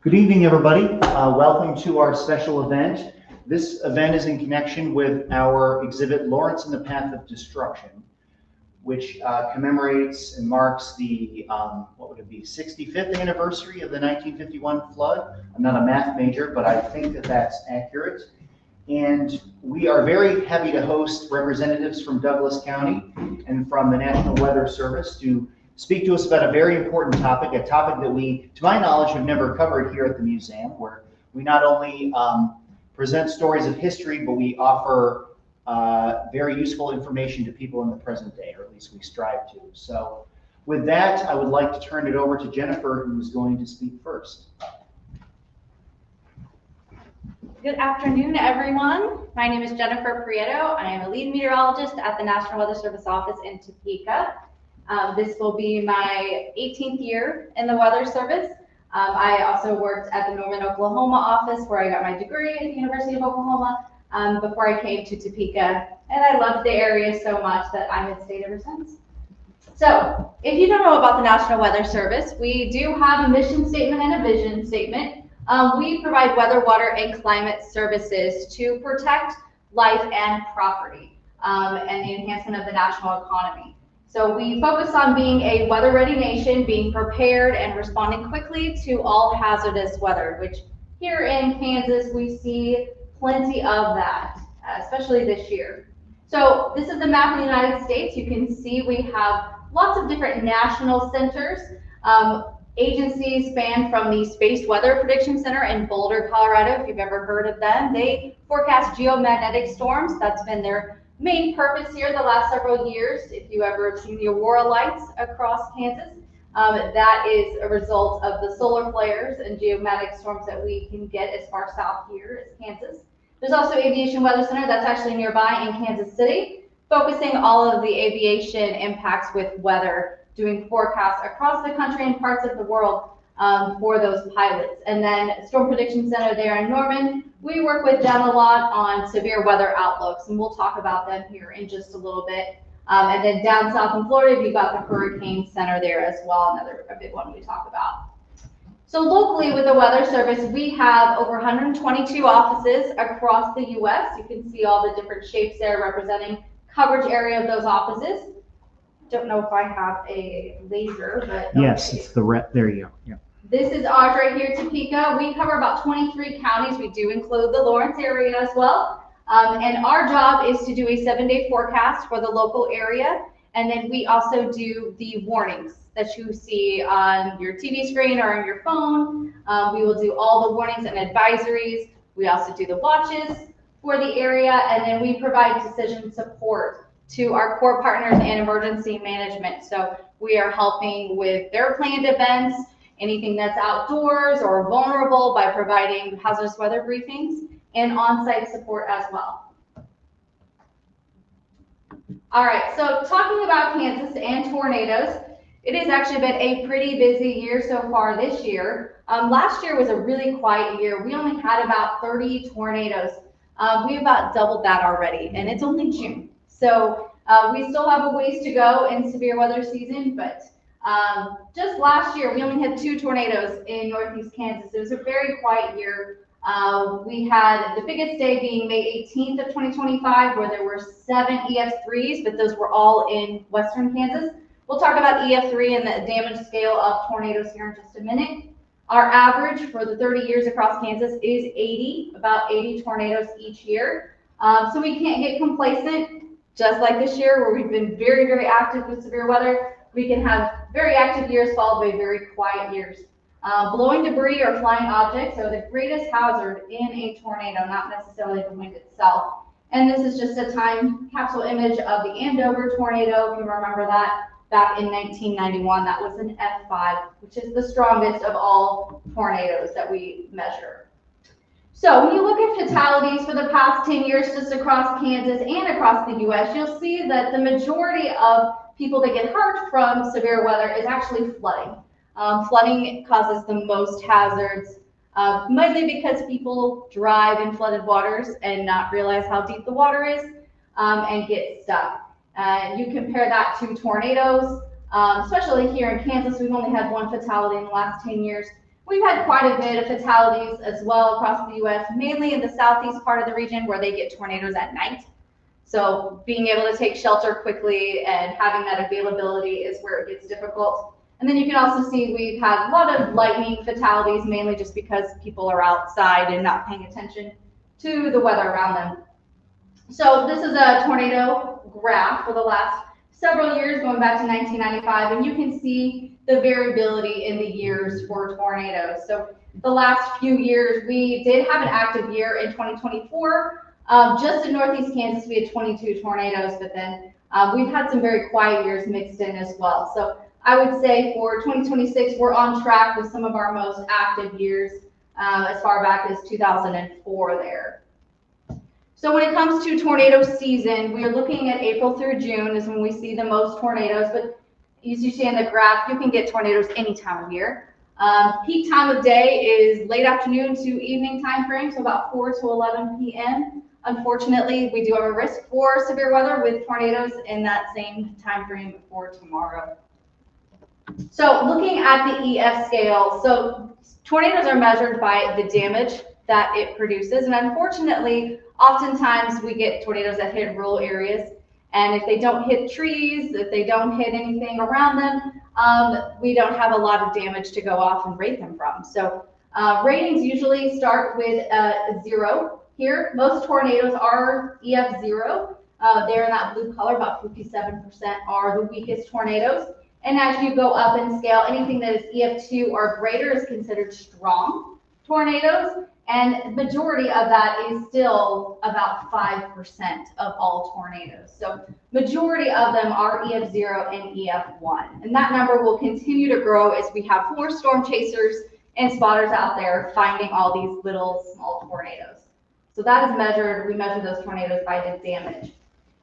Good evening, everybody. Welcome to our special event. This event is in connection with our exhibit, Lawrence in the Path of Destruction, which commemorates and marks the, 65th anniversary of the 1951 flood. I'm not a math major, but I think that that's accurate. And we are very happy to host representatives from Douglas County and from the National Weather Service to speak to us about a very important topic, a topic that we, to my knowledge, have never covered here at the museum, where we not only present stories of history, but we offer very useful information to people in the present day, or at least we strive to. So with that, I would like to turn it over to Jennifer, who is going to speak first. Good afternoon, everyone. My name is Jennifer Prieto. I am a lead meteorologist at the National Weather Service office in Topeka. This will be my 18th year in the Weather Service. I also worked at the Norman, Oklahoma office where I got my degree at the University of Oklahoma before I came to Topeka. And I loved the area so much that I have stayed ever since. So if you don't know about the National Weather Service, we do have a mission statement and a vision statement. We provide weather, water, and climate services to protect life and property and the enhancement of the national economy. So we focus on being a weather-ready nation, being prepared and responding quickly to all hazardous weather, which here in Kansas, we see plenty of that, especially this year. So this is the map of the United States. You can see we have lots of different national centers. Agencies span from the Space Weather Prediction Center in Boulder, Colorado, if you've ever heard of them. They forecast geomagnetic storms. That's been their main purpose here the last several years. If you ever seen the aurora lights across Kansas, that is a result of the solar flares and geomagnetic storms that we can get as far south here as Kansas. There's also Aviation Weather Center that's actually nearby in Kansas City, focusing all of the aviation impacts with weather, doing forecasts across the country and parts of the world for those pilots. And then Storm Prediction Center there in Norman, we work with them a lot on severe weather outlooks, and we'll talk about them here in just a little bit. And then down south in Florida, we've got the Hurricane Center there as well, a big one we talk about. So locally with the Weather Service, we have over 122 offices across the U.S. You can see all the different shapes there representing coverage area of those offices. Don't know if I have a laser, but Yes, okay. it's the red. There you go. Yeah. This is ours right here, Topeka. We cover about 23 counties. We do include the Lawrence area as well. And our job is to do a 7-day forecast for the local area. And then we also do the warnings that you see on your TV screen or on your phone. We will do all the warnings and advisories. We also do the watches for the area. And then we provide decision support to our core partners and emergency management. So we are helping with their planned events, anything that's outdoors or vulnerable by providing hazardous weather briefings and on-site support as well. All right, so talking about Kansas and tornadoes, it has actually been a pretty busy year so far this year. Last year was a really quiet year. We only had about 30 tornadoes. We about doubled that already, and it's only June. So we still have a ways to go in severe weather season, but just last year, we only had 2 tornadoes in Northeast Kansas. It was a very quiet year. We had the biggest day being May 18th of 2025, where there were 7 EF3s, but those were all in Western Kansas. We'll talk about EF3 and the damage scale of tornadoes here in just a minute. Our average for the 30 years across Kansas is 80, about 80 tornadoes each year. So we can't get complacent. Just like this year, where we've been very, very active with severe weather, we can have very active years followed by very quiet years. Blowing debris or flying objects are the greatest hazard in a tornado, not necessarily the wind itself. And this is just a time capsule image of the Andover tornado, if you remember that, back in 1991. That was an F5, which is the strongest of all tornadoes that we measure. So when you look at fatalities for the past 10 years just across Kansas and across the U.S., you'll see that the majority of people that get hurt from severe weather is actually flooding. Flooding causes the most hazards, mainly because people drive in flooded waters and not realize how deep the water is and get stuck. You compare that to tornadoes, especially here in Kansas. We've only had 1 fatality in the last 10 years. We've had quite a bit of fatalities as well across the U.S., mainly in the southeast part of the region where they get tornadoes at night. So being able to take shelter quickly and having that availability is where it gets difficult. And then you can also see we've had a lot of lightning fatalities, mainly just because people are outside and not paying attention to the weather around them. So this is a tornado graph for the last several years, going back to 1995, and you can see the variability in the years for tornadoes. So the last few years, we did have an active year in 2024. Just in Northeast Kansas, we had 22 tornadoes, but then we've had some very quiet years mixed in as well. So I would say for 2026, we're on track with some of our most active years as far back as 2004 there. So when it comes to tornado season, we are looking at April through June is when we see the most tornadoes, but as you see in the graph, you can get tornadoes any time of year. Peak time of day is late afternoon to evening time frame, so about 4 to 11 p.m. Unfortunately, we do have a risk for severe weather with tornadoes in that same time frame for tomorrow. So looking at the EF scale, so tornadoes are measured by the damage that it produces, and unfortunately, oftentimes we get tornadoes that hit rural areas, and if they don't hit trees, if they don't hit anything around them, we don't have a lot of damage to go off and rate them from. So ratings usually start with 0 here. Most tornadoes are EF 0. They're in that blue color, about 57% are the weakest tornadoes. And as you go up in scale, anything that is EF 2 or greater is considered strong tornadoes. And the majority of that is still about 5% of all tornadoes. So majority of them are EF 0 and EF 1. And that number will continue to grow as we have more storm chasers and spotters out there finding all these little small tornadoes. So that is measured, we measure those tornadoes by the damage.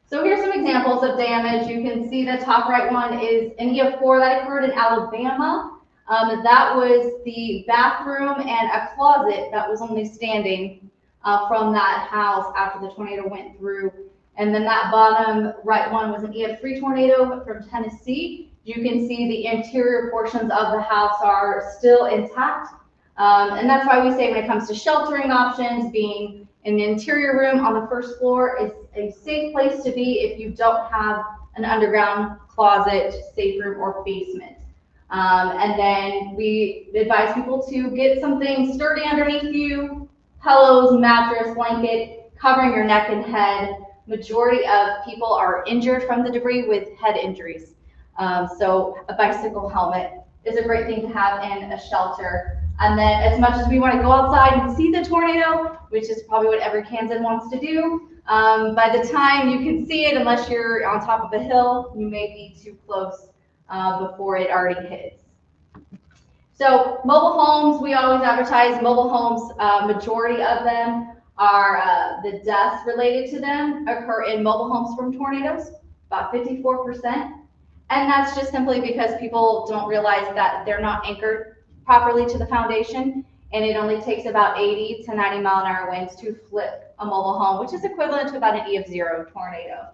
So here's some examples of damage. You can see the top right one is an EF 4 that occurred in Alabama. That was the bathroom and a closet that was only standing from that house after the tornado went through. And then that bottom right one was an EF 3 tornado from Tennessee. You can see the interior portions of the house are still intact. And that's why we say when it comes to sheltering options, being in the interior room on the first floor is a safe place to be if you don't have an underground closet, safe room, or basement. And then we advise people to get something sturdy underneath you, pillows, mattress, blanket, covering your neck and head. Majority of people are injured from the debris with head injuries. So a bicycle helmet is a great thing to have in a shelter. And then as much as we want to go outside and see the tornado, which is probably what every Kansan wants to do, by the time you can see it, unless you're on top of a hill, you may be too close before it already hits. So mobile homes, we always advertise mobile homes. Majority of them are the deaths related to them occur in mobile homes from tornadoes, about 54%. And that's just simply because people don't realize that they're not anchored properly to the foundation, and it only takes about 80 to 90 mile an hour winds to flip a mobile home, which is equivalent to about an EF 0 tornado.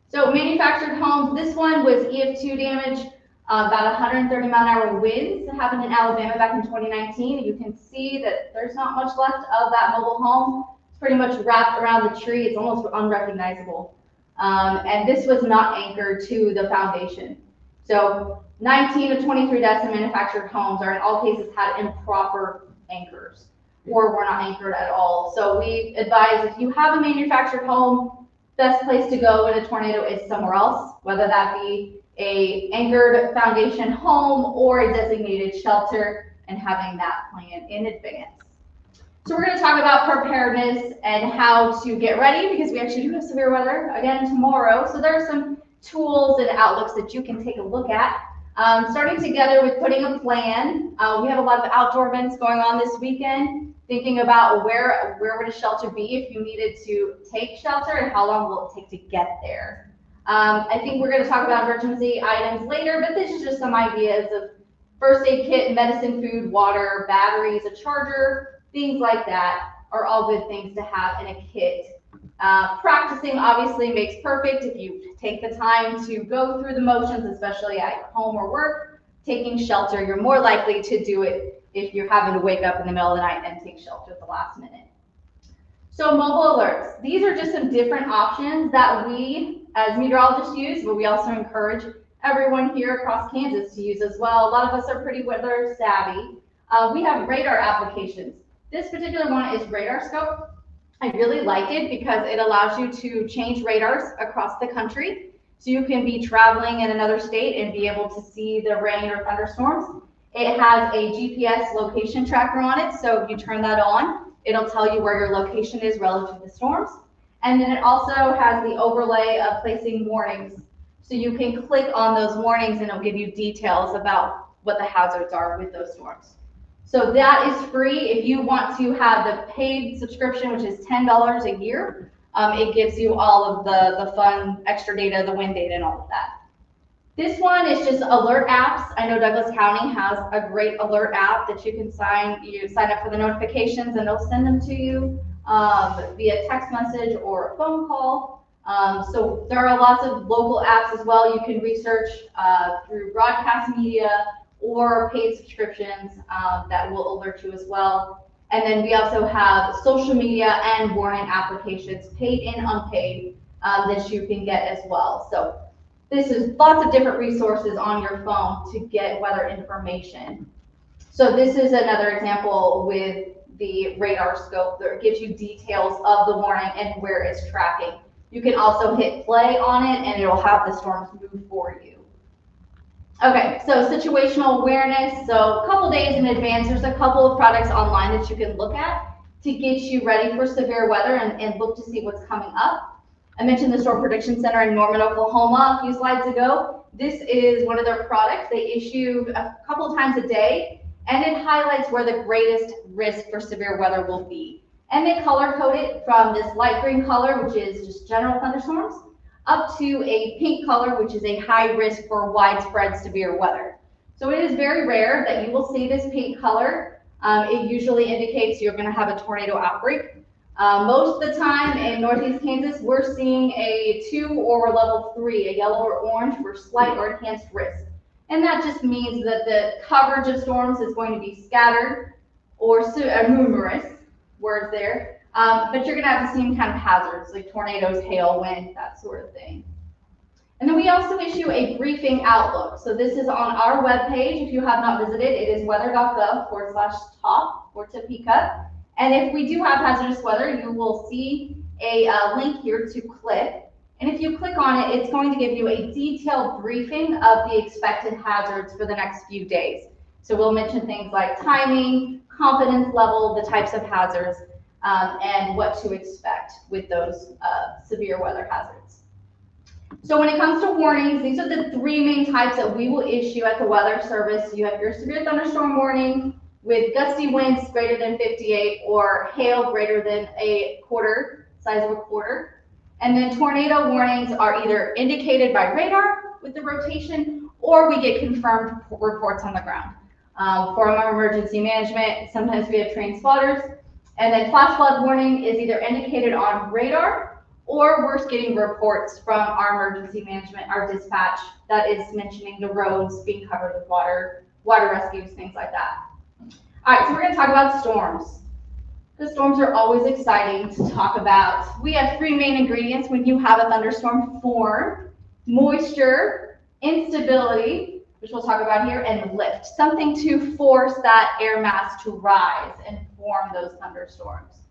So manufactured homes, this one was EF 2 damage, about 130 mile an hour winds that happened in Alabama back in 2019. You can see that there's not much left of that mobile home. It's pretty much wrapped around the tree. It's almost unrecognizable. And this was not anchored to the foundation. So 19 of 23 deaths in manufactured homes are in all cases had improper anchors or were not anchored at all. So we advise if you have a manufactured home, best place to go in a tornado is somewhere else, whether that be a anchored foundation home or a designated shelter, and having that plan in advance. So we're going to talk about preparedness and how to get ready, because we actually do have severe weather again tomorrow. So there are some tools and outlooks that you can take a look at. Starting together with putting a plan. We have a lot of outdoor events going on this weekend, thinking about where would a shelter be if you needed to take shelter and how long will it take to get there. I think we're going to talk about emergency items later, but this is just some ideas of first aid kit, medicine, food, water, batteries, a charger, things like that are all good things to have in a kit. Practicing obviously makes perfect. If you take the time to go through the motions, especially at home or work, taking shelter, you're more likely to do it if you're having to wake up in the middle of the night and take shelter at the last minute. So mobile alerts. These are just some different options that we as meteorologists use, but we also encourage everyone here across Kansas to use as well. A lot of us are pretty weather savvy. We have radar applications. This particular one is Radar Scope. I really like it because it allows you to change radars across the country. So you can be traveling in another state and be able to see the rain or thunderstorms. It has a GPS location tracker on it. So if you turn that on, it'll tell you where your location is relative to the storms. And then it also has the overlay of placing warnings. So you can click on those warnings and it'll give you details about what the hazards are with those storms. So that is free. If you want to have the paid subscription, which is $10 a year, it gives you all of the fun extra data, the wind data and all of that. This one is just alert apps. I know Douglas County has a great alert app that you can sign up for the notifications and they'll send them to you via text message or a phone call. So there are lots of local apps as well. You can research through broadcast media or paid subscriptions that will alert you as well. And then we also have social media and warning applications, paid and unpaid, that you can get as well. So this is lots of different resources on your phone to get weather information. So this is another example with the radar scope that gives you details of the warning and where it's tracking. You can also hit play on it and it'll have the storms move for you. Okay, so situational awareness. So a couple days in advance, there's a couple of products online that you can look at to get you ready for severe weather and look to see what's coming up. I mentioned the Storm Prediction Center in Norman, Oklahoma a few slides ago. This is one of their products. They issue a couple times a day, and it highlights where the greatest risk for severe weather will be. And they color code it from this light green color, which is just general thunderstorms, up to a pink color, which is a high risk for widespread severe weather. So it is very rare that you will see this pink color. It usually indicates you're going to have a tornado outbreak. Most of the time in Northeast Kansas, we're seeing a 2 or level 3, a yellow or orange for slight or enhanced risk. And that just means that the coverage of storms is going to be scattered or numerous words there. But you're going to have the same kind of hazards like tornadoes, hail, wind, that sort of thing. And then we also issue a briefing outlook. So this is on our webpage. If you have not visited, it is weather.gov/top for Topeka. And if we do have hazardous weather, you will see a link here to click. And if you click on it, it's going to give you a detailed briefing of the expected hazards for the next few days. So we'll mention things like timing, confidence level, the types of hazards, and what to expect with those severe weather hazards. So when it comes to warnings, these are the three main types that we will issue at the Weather Service. You have your severe thunderstorm warning with gusty winds greater than 58 or hail greater than a quarter, size of a quarter. And then tornado warnings are either indicated by radar with the rotation, or we get confirmed reports on the ground. For our emergency management, sometimes we have trained spotters. And then flash flood warning is either indicated on radar, or we're getting reports from our emergency management, our dispatch, that is mentioning the roads being covered with water, water rescues, things like that. All right, so we're going to talk about storms. The storms are always exciting to talk about. We have three main ingredients when you have a thunderstorm form: moisture, instability, which we'll talk about here, and lift, something to force that air mass to rise and form those thunderstorms.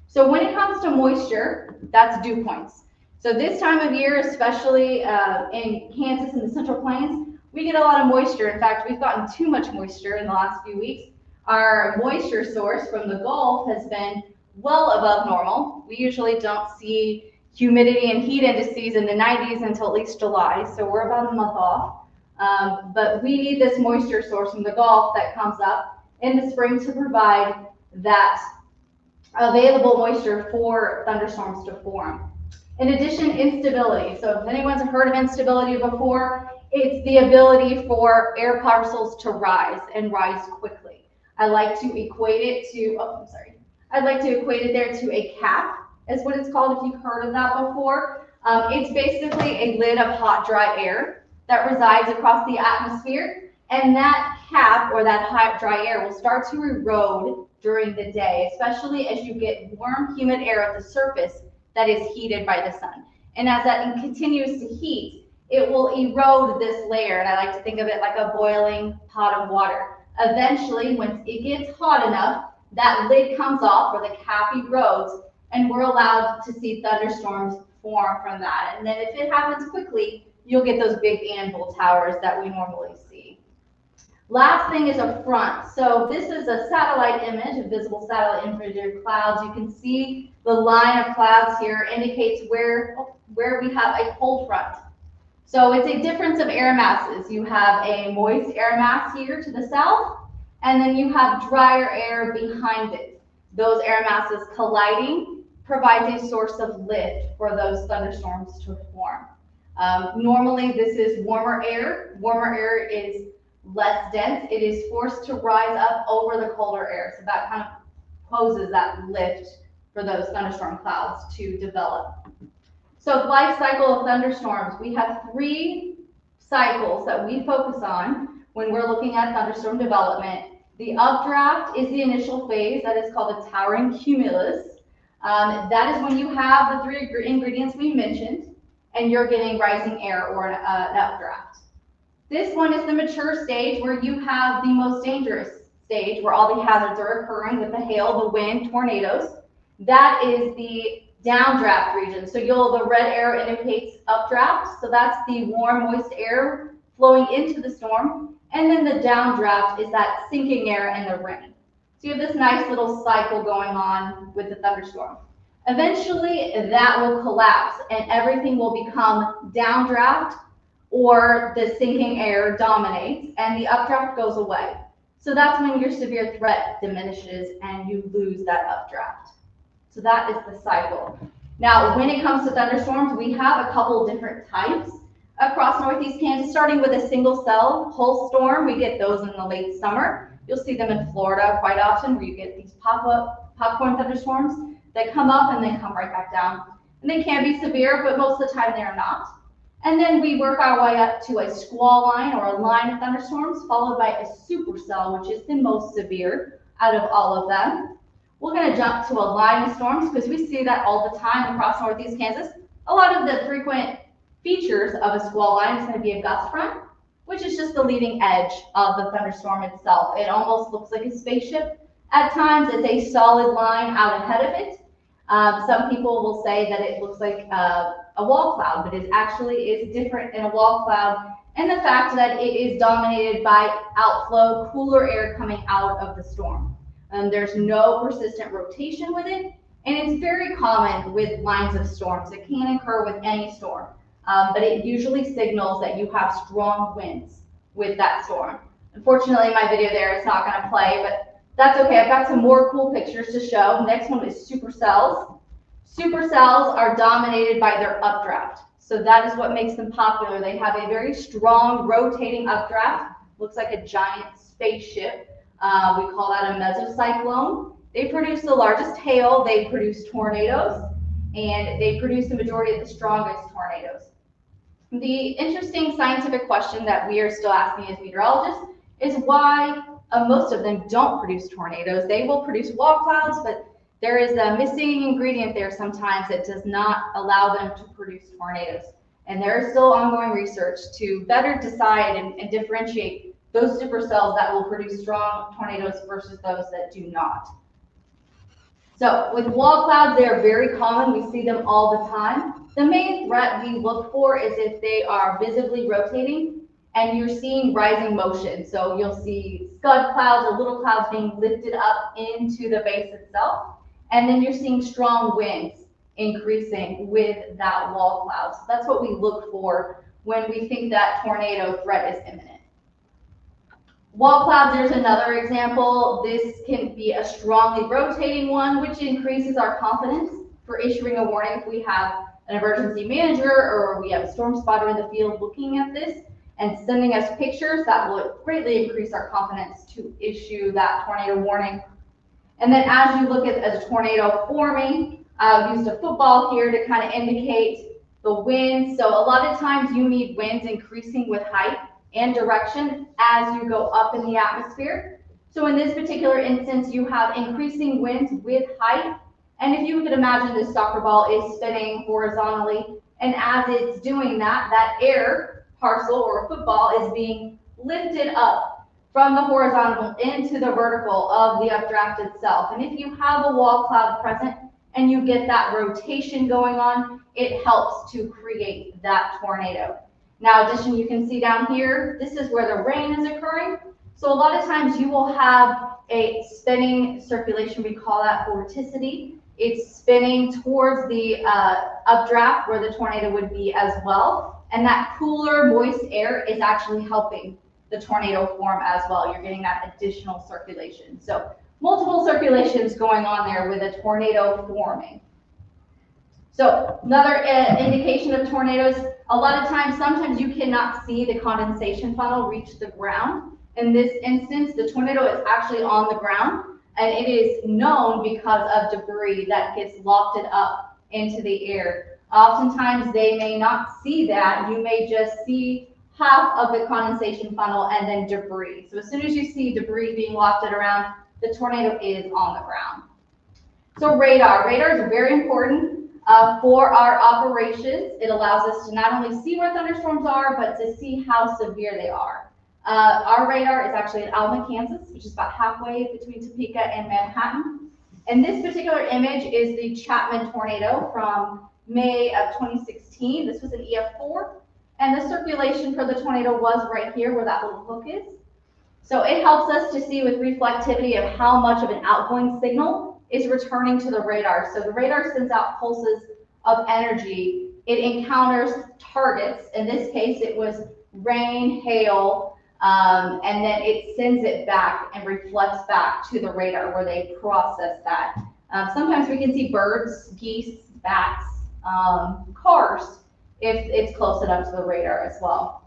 So when it comes to moisture, that's dew points. So this time of year, especially in Kansas and the Central Plains, we get a lot of moisture. In fact, we've gotten too much moisture in the last few weeks. Our moisture source from the Gulf has been well above normal. We usually don't see humidity and heat indices in the 90s until at least July, so we're about a month off. But we need this moisture source from the Gulf that comes up in the spring to provide that available moisture for thunderstorms to form. In addition, instability. So if anyone's heard of instability before, it's the ability for air parcels to rise and rise quickly. I like to equate it to, I'd like to equate it there to a cap, is what it's called, if you've heard of that before. It's basically a lid of hot, dry air that resides across the atmosphere. And that cap or that hot, dry air will start to erode during the day, especially as you get warm, humid air at the surface that is heated by the sun. And as that continues to heat, it will erode this layer. And I like to think of it like a boiling pot of water. Eventually, once it gets hot enough, that lid comes off or the cap erodes, and we're allowed to see thunderstorms form from that. And then if it happens quickly, you'll get those big anvil towers that we normally see. Last thing is a front. So this is a satellite image, a visible satellite image of clouds. You can see the line of clouds here indicates where we have a cold front. So it's a difference of air masses. You have a moist air mass here to the south, and then you have drier air behind it. Those air masses colliding provides a source of lift for those thunderstorms to form. Normally this is warmer air. Warmer air is less dense. It is forced to rise up over the colder air. So that kind of poses that lift for those thunderstorm clouds to develop. So life cycle of thunderstorms, we have 3 cycles that we focus on when we're looking at thunderstorm development. The updraft is the initial phase, that is called the towering cumulus. That is when you have the 3 ingredients we mentioned and you're getting rising air or an updraft. This one is the mature stage where you have the most dangerous stage where all the hazards are occurring with the hail, the wind, tornadoes. That is the downdraft region. So the red arrow indicates updraft. So that's the warm, moist air flowing into the storm. And then the downdraft is that sinking air and the rain. So you have this nice little cycle going on with the thunderstorm. Eventually that will collapse and everything will become downdraft, or the sinking air dominates and the updraft goes away. So that's when your severe threat diminishes and you lose that updraft. So that is the cycle. Now, when it comes to thunderstorms, we have a couple different types across Northeast Kansas, starting with a single cell pulse storm. We get those in the late summer. You'll see them in Florida quite often, where you get these pop-up popcorn thunderstorms that come up and then come right back down. And they can be severe, but most of the time they are not. And then we work our way up to a squall line or a line of thunderstorms, followed by a supercell, which is the most severe out of all of them. We're going to jump to a line of storms because we see that all the time across Northeast Kansas. A lot of the frequent features of a squall line is going to be a gust front, which is just the leading edge of the thunderstorm itself. It almost looks like a spaceship. At times, it's a solid line out ahead of it. Some people will say that it looks like a wall cloud, but it actually is different than a wall cloud, and the fact that it is dominated by outflow, cooler air coming out of the storm. There's no persistent rotation with it, and it's very common with lines of storms. It can occur with any storm, but it usually signals that you have strong winds with that storm. Unfortunately, my video there is not going to play, but that's okay. I've got some more cool pictures to show. Next one is supercells. Supercells are dominated by their updraft. So that is what makes them popular. They have a very strong rotating updraft. Looks like a giant spaceship. We call that a mesocyclone. They produce the largest hail. They produce tornadoes. And they produce the majority of the strongest tornadoes. The interesting scientific question that we are still asking as meteorologists is why most of them don't produce tornadoes. They will produce wall clouds, but there is a missing ingredient there sometimes that does not allow them to produce tornadoes. And there is still ongoing research to better decide and differentiate those supercells that will produce strong tornadoes versus those that do not. So with wall clouds, they are very common. We see them all the time. The main threat we look for is if they are visibly rotating and you're seeing rising motion. So you'll see scud clouds or little clouds being lifted up into the base itself. And then you're seeing strong winds increasing with that wall cloud. So that's what we look for when we think that tornado threat is imminent. Wall clouds, there's another example. This can be a strongly rotating one, which increases our confidence for issuing a warning if we have an emergency manager or we have a storm spotter in the field looking at this and sending us pictures. That will greatly increase our confidence to issue that tornado warning. And then as you look at a tornado forming, I've used a football here to kind of indicate the wind. So a lot of times you need winds increasing with height and direction as you go up in the atmosphere. So in this particular instance, you have increasing winds with height. And if you could imagine this soccer ball is spinning horizontally, and as it's doing that, that air parcel or football is being lifted up from the horizontal into the vertical of the updraft itself. And if you have a wall cloud present and you get that rotation going on, it helps to create that tornado. Now, addition, you can see down here, this is where the rain is occurring. So a lot of times you will have a spinning circulation, we call that vorticity. It's spinning towards the updraft where the tornado would be as well. And that cooler, moist air is actually helping the tornado form as well. You're getting that additional circulation. So multiple circulations going on there with a tornado forming. So another indication of tornadoes, a lot of times, sometimes you cannot see the condensation funnel reach the ground. In this instance, the tornado is actually on the ground, and it is known because of debris that gets lofted up into the air. Oftentimes, they may not see that. You may just see half of the condensation funnel and then debris. So as soon as you see debris being lofted around, the tornado is on the ground. So radar. Radar is very important for our operations. It allows us to not only see where thunderstorms are, but to see how severe they are. Our radar is actually in Alma, Kansas, which is about halfway between Topeka and Manhattan. And this particular image is the Chapman tornado from May of 2016. This was an EF4. And the circulation for the tornado was right here where that little hook is. So it helps us to see with reflectivity of how much of an outgoing signal is returning to the radar. So the radar sends out pulses of energy. It encounters targets. In this case, it was rain, hail, and then it sends it back and reflects back to the radar where they process that. Sometimes we can see birds, geese, bats, cars, if it's close enough to the radar as well.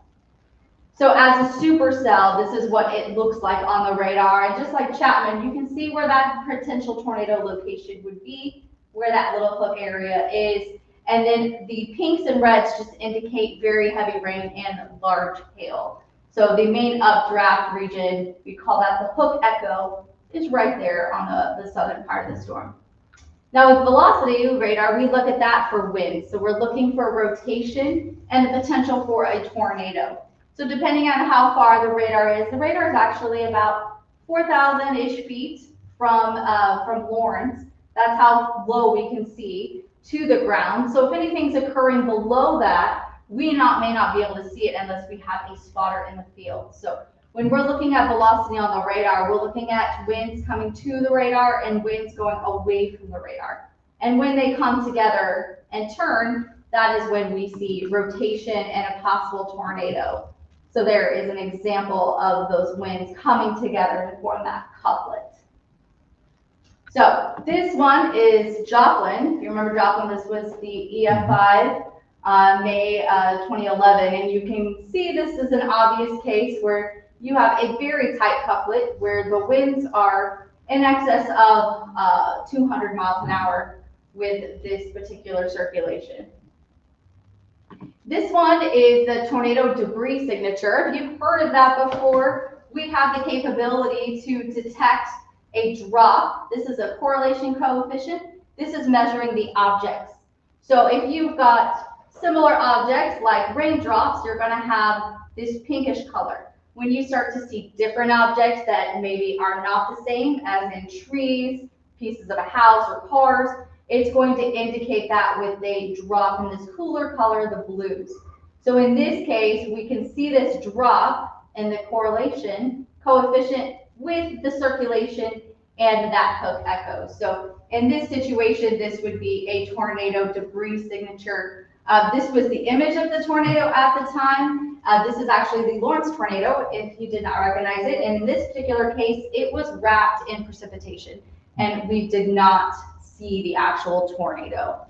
So as a supercell, this is what it looks like on the radar. And just like Chapman, you can see where that potential tornado location would be, where that little hook area is. And then the pinks and reds just indicate very heavy rain and large hail. So the main updraft region, we call that the hook echo, is right there on the southern part of the storm. Now with velocity radar, we look at that for wind. So we're looking for rotation and the potential for a tornado. So depending on how far the radar is actually about 4,000-ish feet from Lawrence. That's how low we can see to the ground. So if anything's occurring below that, we may not be able to see it unless we have a spotter in the field. So when we're looking at velocity on the radar, we're looking at winds coming to the radar and winds going away from the radar. And when they come together and turn, that is when we see rotation and a possible tornado. So there is an example of those winds coming together to form that couplet. So this one is Joplin. If you remember Joplin, this was the EF5, May 2011. And you can see this is an obvious case where you have a very tight couplet where the winds are in excess of 200 miles an hour with this particular circulation. This one is the tornado debris signature. If you've heard of that before, we have the capability to detect a drop. This is a correlation coefficient. This is measuring the objects. So if you've got similar objects like raindrops, you're going to have this pinkish color. When you start to see different objects that maybe are not the same, as in trees, pieces of a house or cars, it's going to indicate that with a drop in this cooler color, the blues. So in this case, we can see this drop in the correlation coefficient with the circulation and that hook echo. So in this situation, this would be a tornado debris signature. This was the image of the tornado at the time. This is actually the Lawrence tornado, if you did not recognize it. In this particular case, it was wrapped in precipitation, and we did not see the actual tornado.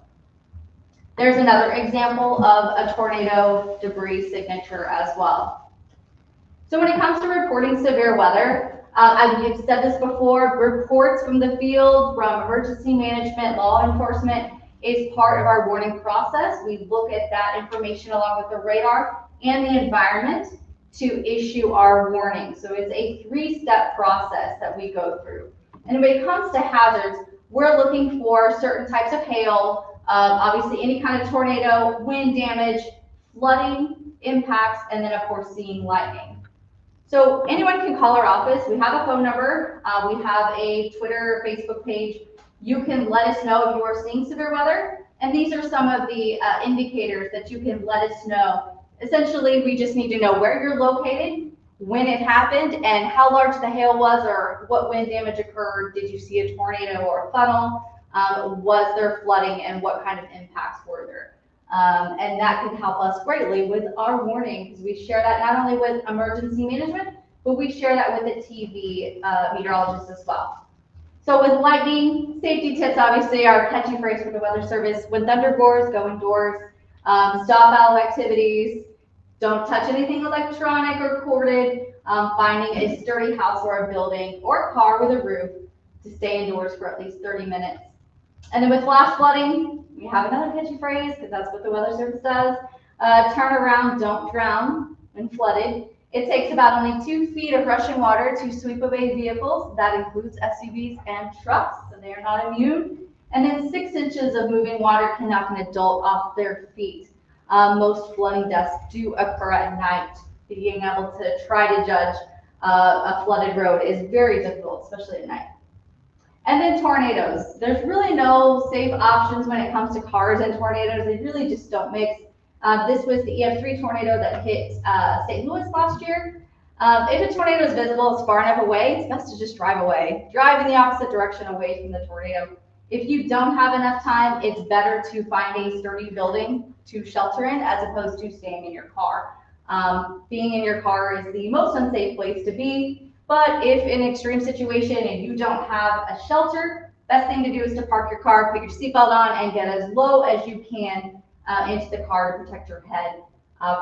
There's another example of a tornado debris signature as well. So when it comes to reporting severe weather, I've said this before, reports from the field, from emergency management, law enforcement, is part of our warning process. We look at that information along with the radar and the environment. to issue our warning. So it's a 3-step process that we go through. And when it comes to hazards, we're looking for certain types of hail, obviously any kind of tornado, wind damage, flooding, impacts, and then of course seeing lightning. So anyone can call our office. We have a phone number. We have a Twitter, Facebook page. You can let us know if you are seeing severe weather. And these are some of the indicators that you can let us know. Essentially, we just need to know where you're located, when it happened, and how large the hail was or what wind damage occurred. Did you see a tornado or a funnel? Was there flooding, and what kind of impacts were there? And that can help us greatly with our warning, because we share that not only with emergency management, but we share that with the TV meteorologists as well. So with lightning, safety tips obviously are catchy phrase for the Weather Service. When thunder roars, go indoors. Stop valve activities. Don't touch anything electronic or corded. Finding a sturdy house or a building or a car with a roof to stay indoors for at least 30 minutes. And then with flash flooding, we have another catchy phrase, because that's what the Weather Service does. Turn around, don't drown when flooded. It takes about only 2 feet of rushing water to sweep away vehicles. That includes SUVs and trucks, so they are not immune. And then 6 inches of moving water can knock an adult off their feet. Most flooding deaths do occur at night. Being able to try to judge a flooded road is very difficult, especially at night. And then tornadoes. There's really no safe options when it comes to cars and tornadoes. They really just don't mix. This was the EF3 tornado that hit St. Louis last year. If a tornado is visible, it's far enough away, it's best to just drive away. Drive in the opposite direction away from the tornado. If you don't have enough time, it's better to find a sturdy building to shelter in as opposed to staying in your car. Being in your car is the most unsafe place to be. But if in an extreme situation and you don't have a shelter, best thing to do is to park your car, put your seatbelt on, and get as low as you can into the car to protect your head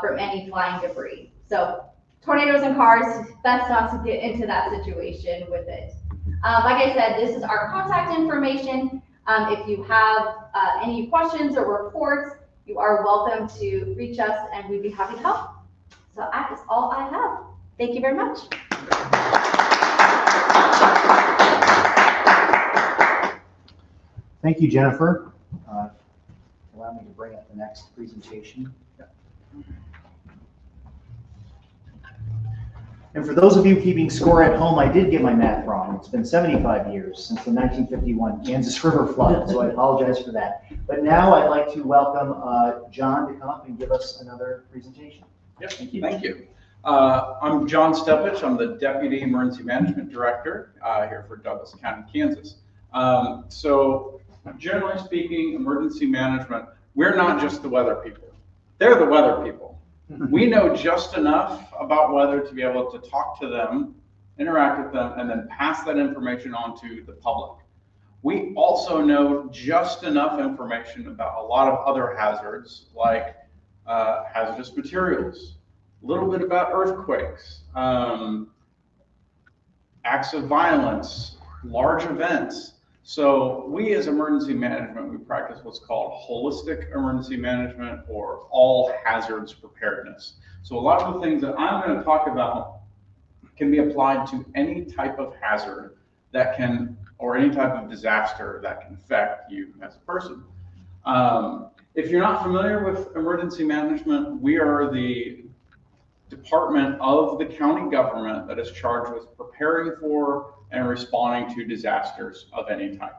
from any flying debris. So tornadoes and cars, best not to get into that situation with it. Like I said, this is our contact information. If you have any questions or reports, you are welcome to reach us and we'd be happy to help. So that is all I have. Thank you very much. Thank you, Jennifer. Allow me to bring up the next presentation. And for those of you keeping score at home, I did get my math wrong. It's been 75 years since the 1951 Kansas River flood, so I apologize for that. But now I'd like to welcome John to come up and give us another presentation. Yep. Thank you. Thank you. I'm John Stepich. I'm the Deputy Emergency Management Director here for Douglas County, Kansas. So generally speaking, emergency management, we're not just the weather people. They're the weather people. We know just enough about weather to be able to talk to them, interact with them, and then pass that information on to the public. We also know just enough information about a lot of other hazards, like hazardous materials, a little bit about earthquakes, acts of violence, large events. So we as emergency management, we practice what's called holistic emergency management or all hazards preparedness. So a lot of the things that I'm going to talk about can be applied to any type of hazard that can, or any type of disaster that can affect you as a person. If you're not familiar with emergency management, we are the department of the county government that is charged with preparing for and responding to disasters of any type.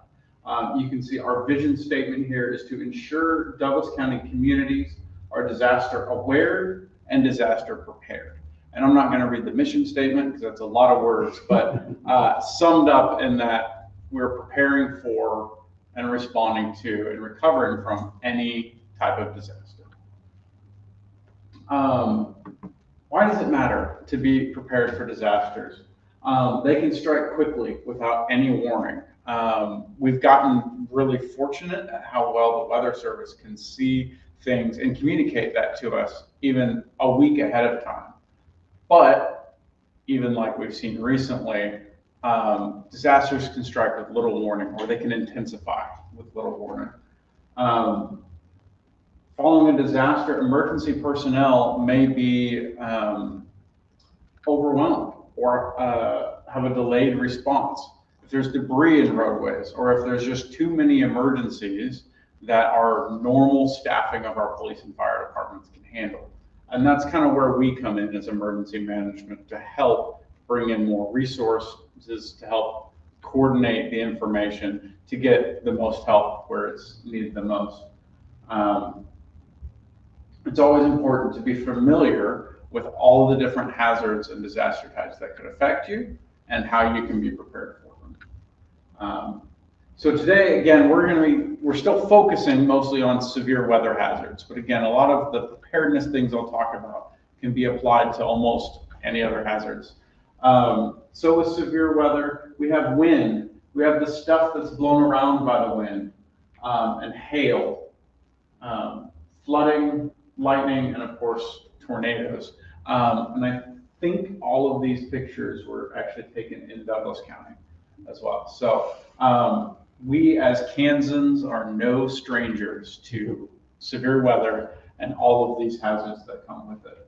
You can see our vision statement here is to ensure Douglas County communities are disaster aware and disaster prepared. And I'm not going to read the mission statement because that's a lot of words, but summed up in that we're preparing for and responding to and recovering from any type of disaster. Why does it matter to be prepared for disasters? They can strike quickly without any warning. We've gotten really fortunate at how well the Weather Service can see things and communicate that to us even a week ahead of time. But even like we've seen recently, disasters can strike with little warning, or they can intensify with little warning. Following a disaster, emergency personnel may be overwhelmed or have a delayed response, if there's debris in roadways, or if there's just too many emergencies that our normal staffing of our police and fire departments can handle. And that's kind of where we come in as emergency management, to help bring in more resources, to help coordinate the information to get the most help where it's needed the most. It's always important to be familiar with all the different hazards and disaster types that could affect you and how you can be prepared for them. So today, again, we're still focusing mostly on severe weather hazards, but again, a lot of the preparedness things I'll talk about can be applied to almost any other hazards. So with severe weather, we have wind, we have the stuff that's blown around by the wind, and hail, flooding, lightning, and of course, tornadoes. And I think all of these pictures were actually taken in Douglas County as well. So we as Kansans are no strangers to severe weather and all of these hazards that come with it.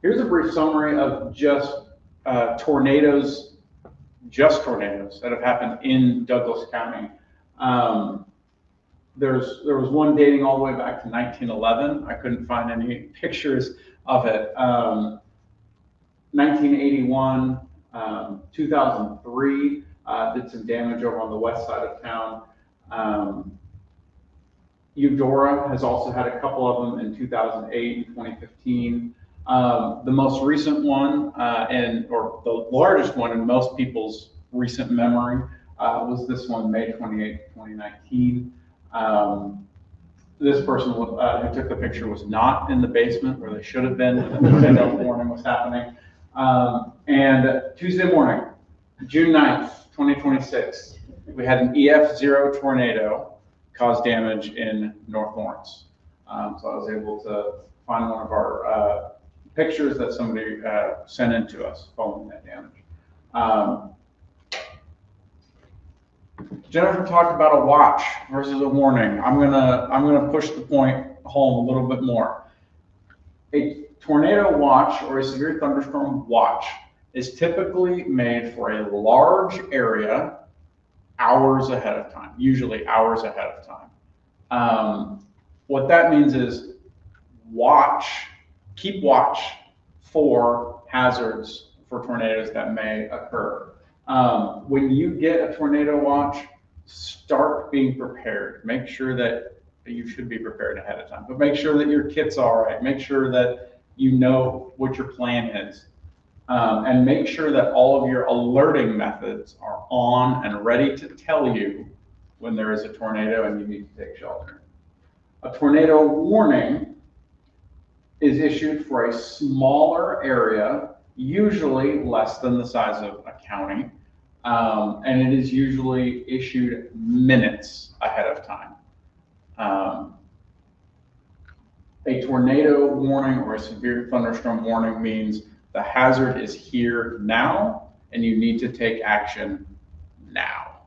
Here's a brief summary of just tornadoes that have happened in Douglas County. There was one dating all the way back to 1911. I couldn't find any pictures of it. 1981, 2003 did some damage over on the west side of town. Eudora has also had a couple of them in 2008 and 2015. The most recent one, or the largest one in most people's recent memory, was this one, May 28, 2019. This person who took the picture was not in the basement where they should have been when the tornado warning was happening. And Tuesday morning, June 9th, 2026, we had an EF0 tornado cause damage in North Lawrence. So I was able to find one of our pictures that somebody sent in to us following that damage. Jennifer talked about a watch versus a warning. I'm gonna push the point home a little bit more. A tornado watch or a severe thunderstorm watch is typically made for a large area hours ahead of time, usually hours ahead of time. What that means is keep watch for hazards for tornadoes that may occur. When you get a tornado watch, start being prepared. Make sure that you should be prepared ahead of time, but make sure that your kit's all right. Make sure that you know what your plan is. And make sure that all of your alerting methods are on and ready to tell you when there is a tornado and you need to take shelter. A tornado warning is issued for a smaller area, usually less than the size of a county, and it is usually issued minutes ahead of time. A tornado warning or a severe thunderstorm warning means the hazard is here now and you need to take action now.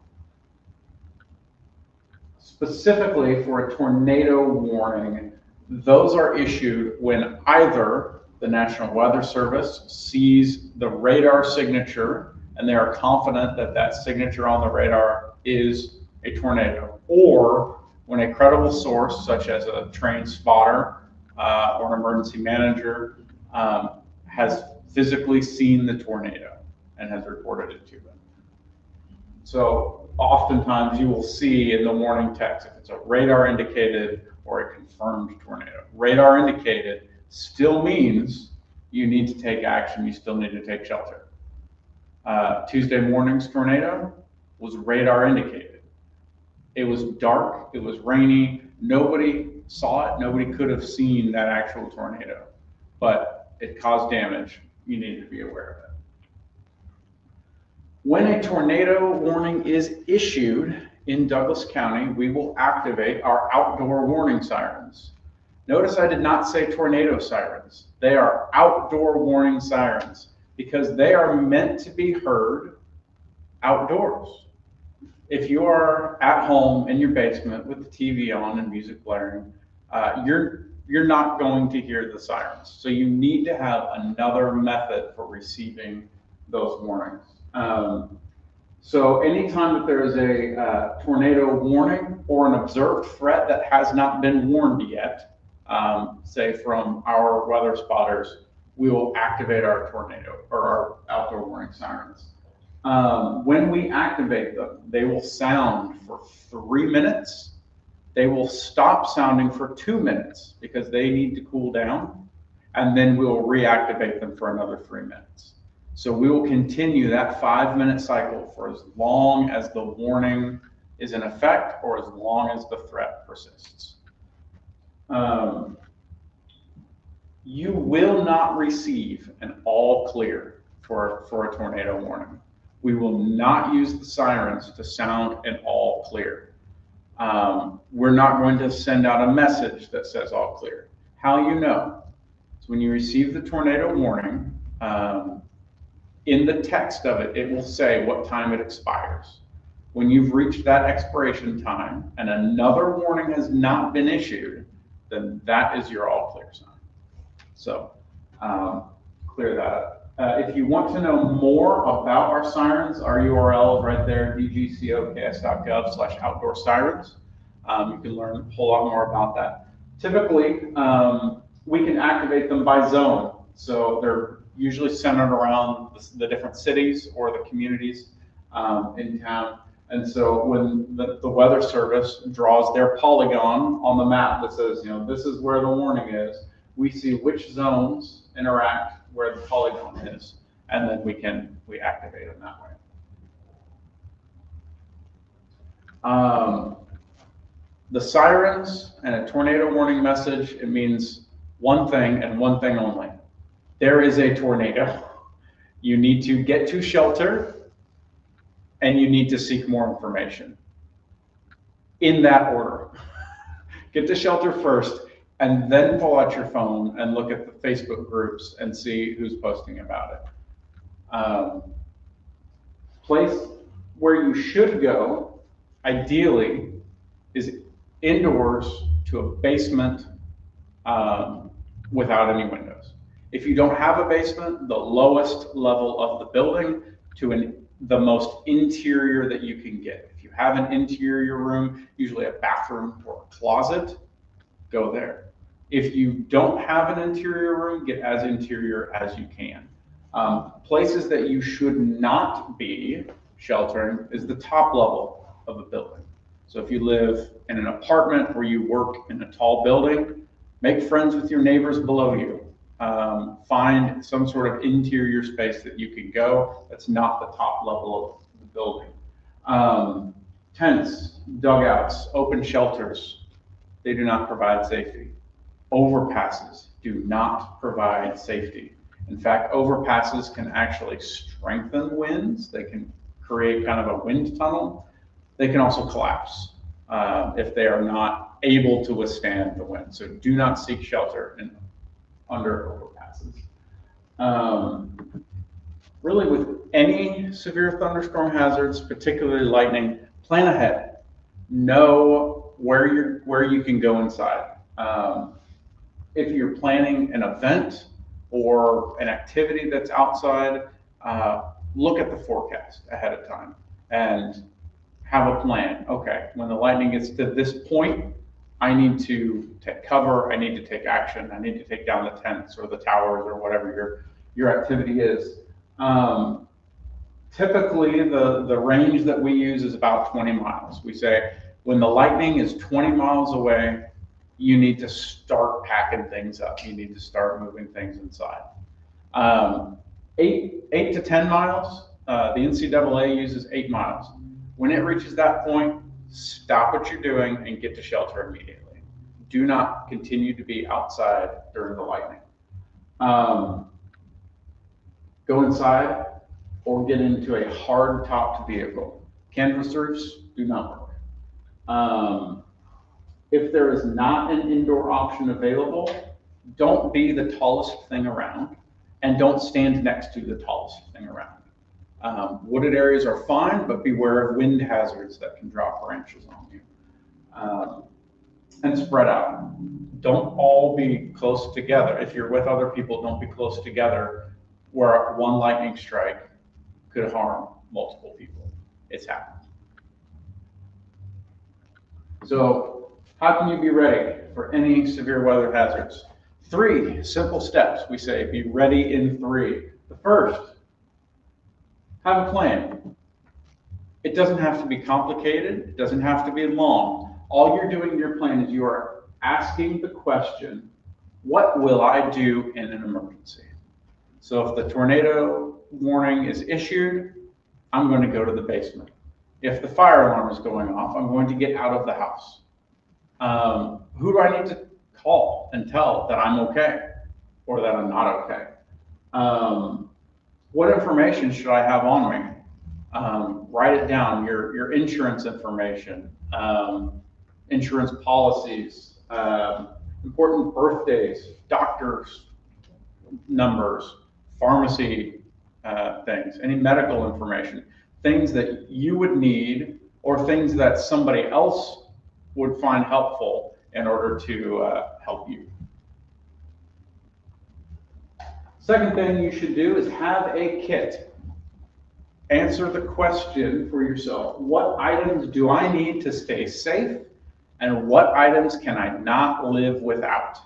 Specifically for a tornado warning, those are issued when either the National Weather Service sees the radar signature and they are confident that that signature on the radar is a tornado, or when a credible source such as a trained spotter or an emergency manager has physically seen the tornado and has reported it to them. So oftentimes you will see in the warning text if it's a radar indicated or a confirmed tornado. Radar indicated still means you need to take action, you still need to take shelter. Tuesday morning's tornado was radar indicated. It was dark, it was rainy, nobody saw it, nobody could have seen that actual tornado, but it caused damage. You need to be aware of it. When a tornado warning is issued in Douglas County, we will activate our outdoor warning sirens. Notice I did not say tornado sirens. They are outdoor warning sirens because they are meant to be heard outdoors. If you are at home in your basement with the TV on and music blaring, you're you're not going to hear the sirens. So you need to have another method for receiving those warnings. So anytime that there is a tornado warning or an observed threat that has not been warned yet, say from our weather spotters, we will activate our tornado or our outdoor warning sirens. When we activate them, they will sound for 3 minutes. They will stop sounding for 2 minutes because they need to cool down, and then we'll reactivate them for another 3 minutes. So we will continue that 5-minute cycle for as long as the warning is in effect or as long as the threat persists. You will not receive an all clear for a tornado warning. We will not use the sirens to sound an all clear. We're not going to send out a message that says all clear. How you know? So when you receive the tornado warning, in the text of it, it will say what time it expires. When you've reached that expiration time and another warning has not been issued, then that is your all clear sign. So clear that up. If you want to know more about our sirens, our URL is right there, dgcoks.gov/outdoor sirens. You can learn a whole lot more about that. Typically, we can activate them by zone. So they're usually centered around the different cities or the communities in town. And so when the Weather Service draws their polygon on the map that says, you know, this is where the warning is, we see which zones interact where the polygon is, and then we activate them that way. The sirens and a tornado warning message, it means one thing and one thing only. There is a tornado. You need to get to shelter, and you need to seek more information. In that order. Get to shelter first, and then pull out your phone and look at the Facebook groups and see who's posting about it. Place where you should go, ideally, is indoors to a basement without any windows. If you don't have a basement, the lowest level of the building to the most interior that you can get. If you have an interior room, usually a bathroom or a closet, go there. If you don't have an interior room, get as interior as you can. Places that you should not be sheltering is the top level of a building. So if you live in an apartment or you work in a tall building, make friends with your neighbors below you. Find some sort of interior space that you can go that's not the top level of the building. Tents, dugouts, open shelters, they do not provide safety. Overpasses do not provide safety. In fact, overpasses can actually strengthen winds. They can create kind of a wind tunnel. They can also collapse if they are not able to withstand the wind. So do not seek shelter under overpasses. Really, with any severe thunderstorm hazards, particularly lightning, plan ahead. Know where you can go inside. If you're planning an event or an activity that's outside, look at the forecast ahead of time and have a plan. Okay, when the lightning gets to this point, I need to take cover, I need to take action, I need to take down the tents or the towers or whatever your activity is. Typically, the range that we use is about 20 miles. We say when the lightning is 20 miles away, you need to start packing things up. You need to start moving things inside. 8 to 10 miles, the NCAA uses 8 miles. When it reaches that point, stop what you're doing and get to shelter immediately. Do not continue to be outside during the lightning. Go inside or get into a hard-topped vehicle. Canvas roofs do not work. If there is not an indoor option available, don't be the tallest thing around and don't stand next to the tallest thing around. Wooded areas are fine, but beware of wind hazards that can drop branches on you. and spread out. Don't all be close together. If you're with other people, don't be close together where one lightning strike could harm multiple people. It's happened. So how can you be ready for any severe weather hazards? 3 simple steps. We say be ready in 3. The first, have a plan. It doesn't have to be complicated. It doesn't have to be long. All you're doing in your plan is you are asking the question, what will I do in an emergency? So if the tornado warning is issued, I'm going to go to the basement. If the fire alarm is going off, I'm going to get out of the house. Who do I need to call and tell that I'm okay or that I'm not okay? What information should I have on me? Write it down, your insurance information, insurance policies, important birthdays, doctors' numbers, pharmacy things, any medical information, things that you would need or things that somebody else would find helpful in order to help you. Second thing you should do is have a kit. Answer the question for yourself. What items do I need to stay safe? And what items can I not live without?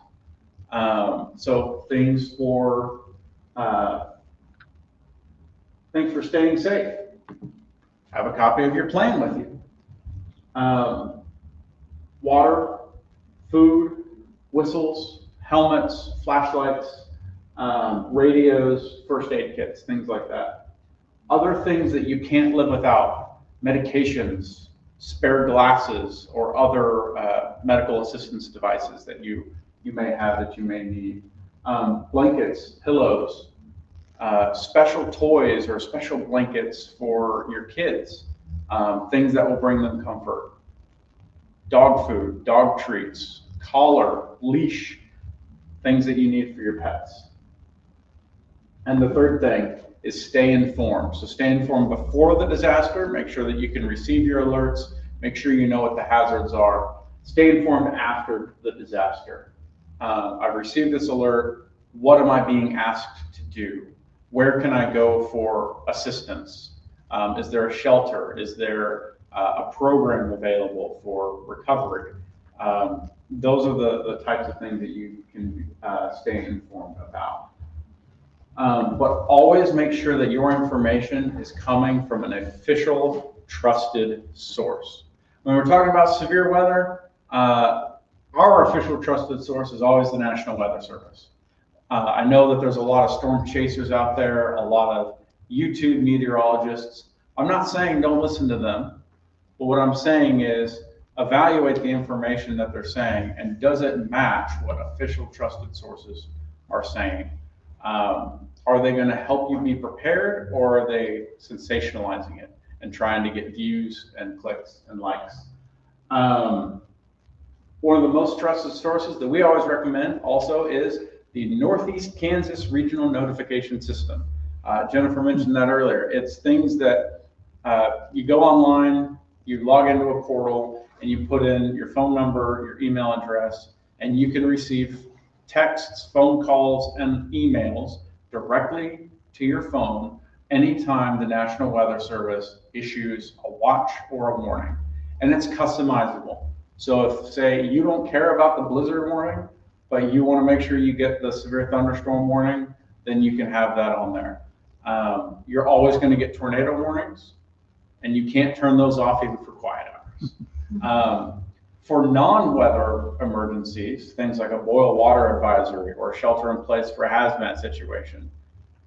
So things for staying safe. Have a copy of your plan with you. Water, food, whistles, helmets, flashlights, radios, first aid kits, things like that. Other things that you can't live without, medications, spare glasses, or other medical assistance devices that you may have that you may need. Blankets, pillows, special toys or special blankets for your kids, things that will bring them comfort. Dog food, dog treats, collar, leash, things that you need for your pets. And the third thing is stay informed. So stay informed before the disaster, make sure that you can receive your alerts, make sure you know what the hazards are. Stay informed after the disaster. I've received this alert, what am I being asked to do? Where can I go for assistance? Is there a shelter? Is there a program available for recovery? Those are the types of things that you can stay informed about. But always make sure that your information is coming from an official, trusted source. When we're talking about severe weather, our official trusted source is always the National Weather Service. I know that there's a lot of storm chasers out there, a lot of YouTube meteorologists. I'm not saying don't listen to them, but what I'm saying is evaluate the information that they're saying and does it match what official trusted sources are saying? Are they going to help you be prepared, or are they sensationalizing it and trying to get views and clicks and likes? One of the most trusted sources that we always recommend also is the Northeast Kansas Regional Notification System. Jennifer mentioned that earlier. It's things that you go online, you log into a portal, and you put in your phone number, your email address, and you can receive texts, phone calls, and emails directly to your phone anytime the National Weather Service issues a watch or a warning. And it's customizable. So if, say, you don't care about the blizzard warning, but you want to make sure you get the severe thunderstorm warning, then you can have that on there. You're always going to get tornado warnings, and you can't turn those off even for quiet hours. For non-weather emergencies, things like a boil water advisory or shelter in place for a hazmat situation,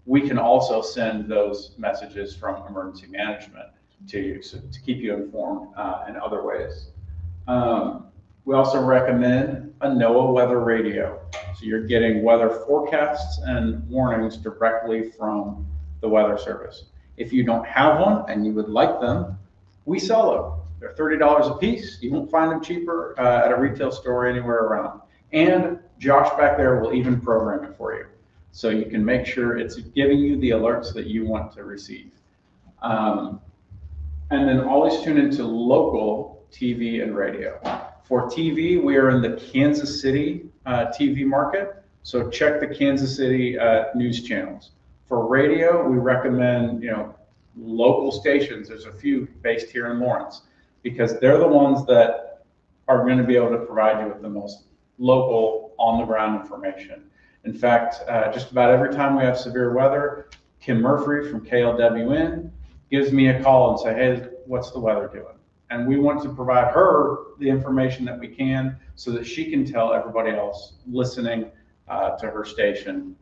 we can also send those messages from emergency management to you to keep you informed in other ways. We also recommend a NOAA weather radio. So you're getting weather forecasts and warnings directly from the Weather Service. If you don't have one and you would like them, we sell them. They're $30 a piece. You won't find them cheaper at a retail store anywhere around. And Josh back there will even program it for you. So you can make sure it's giving you the alerts that you want to receive. And then always tune into local TV and radio. For TV, we are in the Kansas City TV market, so check the Kansas City news channels. For radio, we recommend, local stations. There's a few based here in Lawrence, because they're the ones that are going to be able to provide you with the most local, on-the-ground information. In fact, just about every time we have severe weather, Kim Murphy from KLWN gives me a call and say, hey, what's the weather doing? And we want to provide her the information that we can so that she can tell everybody else listening to her station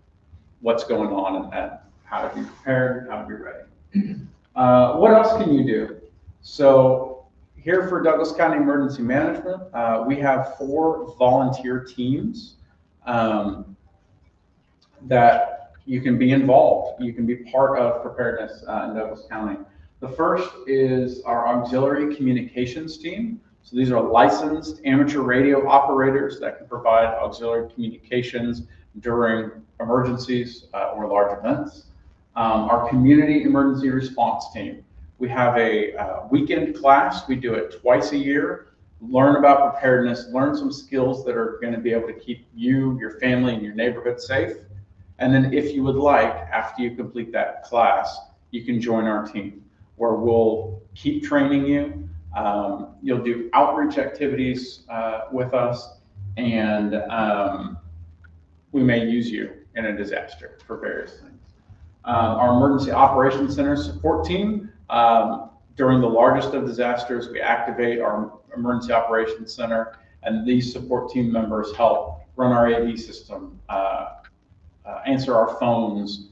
what's going on and how to be prepared, how to be ready. What else can you do? So here for Douglas County Emergency Management, we have 4 volunteer teams that you can be involved. You can be part of preparedness in Douglas County. The first is our auxiliary communications team. So these are licensed amateur radio operators that can provide auxiliary communications during emergencies or large events. Our community emergency response team. We have a weekend class. We do it twice a year. Learn about preparedness, learn some skills that are going to be able to keep you, your family, and your neighborhood safe. And then if you would like, after you complete that class, you can join our team, where we'll keep training you. You'll do outreach activities with us, and we may use you in a disaster for various things. Our Emergency Operations Center support team, during the largest of disasters, we activate our Emergency Operations Center, and these support team members help run our AV system, answer our phones,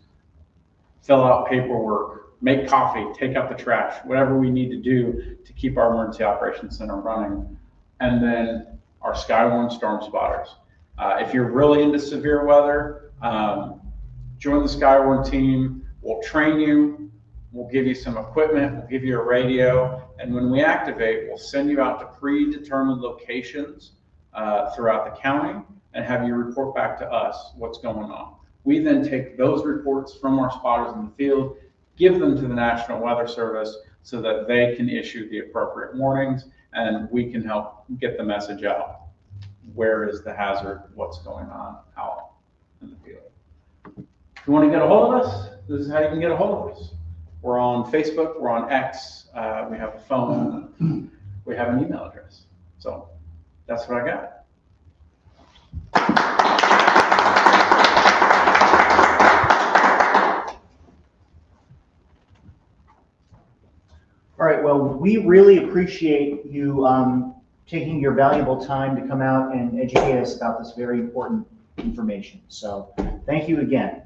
fill out paperwork, make coffee, take out the trash, whatever we need to do to keep our Emergency Operations Center running. And then our Skywarn Storm Spotters. If you're really into severe weather, join the Skywarn team. We'll train you. We'll give you some equipment. We'll give you a radio. And when we activate, we'll send you out to predetermined locations throughout the county and have you report back to us what's going on. We then take those reports from our spotters in the field, give them to the National Weather Service so that they can issue the appropriate warnings, and we can help get the message out. Where is the hazard? What's going on out in the field? If you want to get a hold of us, this is how you can get a hold of us. We're on Facebook, we're on X, we have a phone, we have an email address. So that's what I got. All right, well, we really appreciate you taking your valuable time to come out and educate us about this very important information. So thank you again.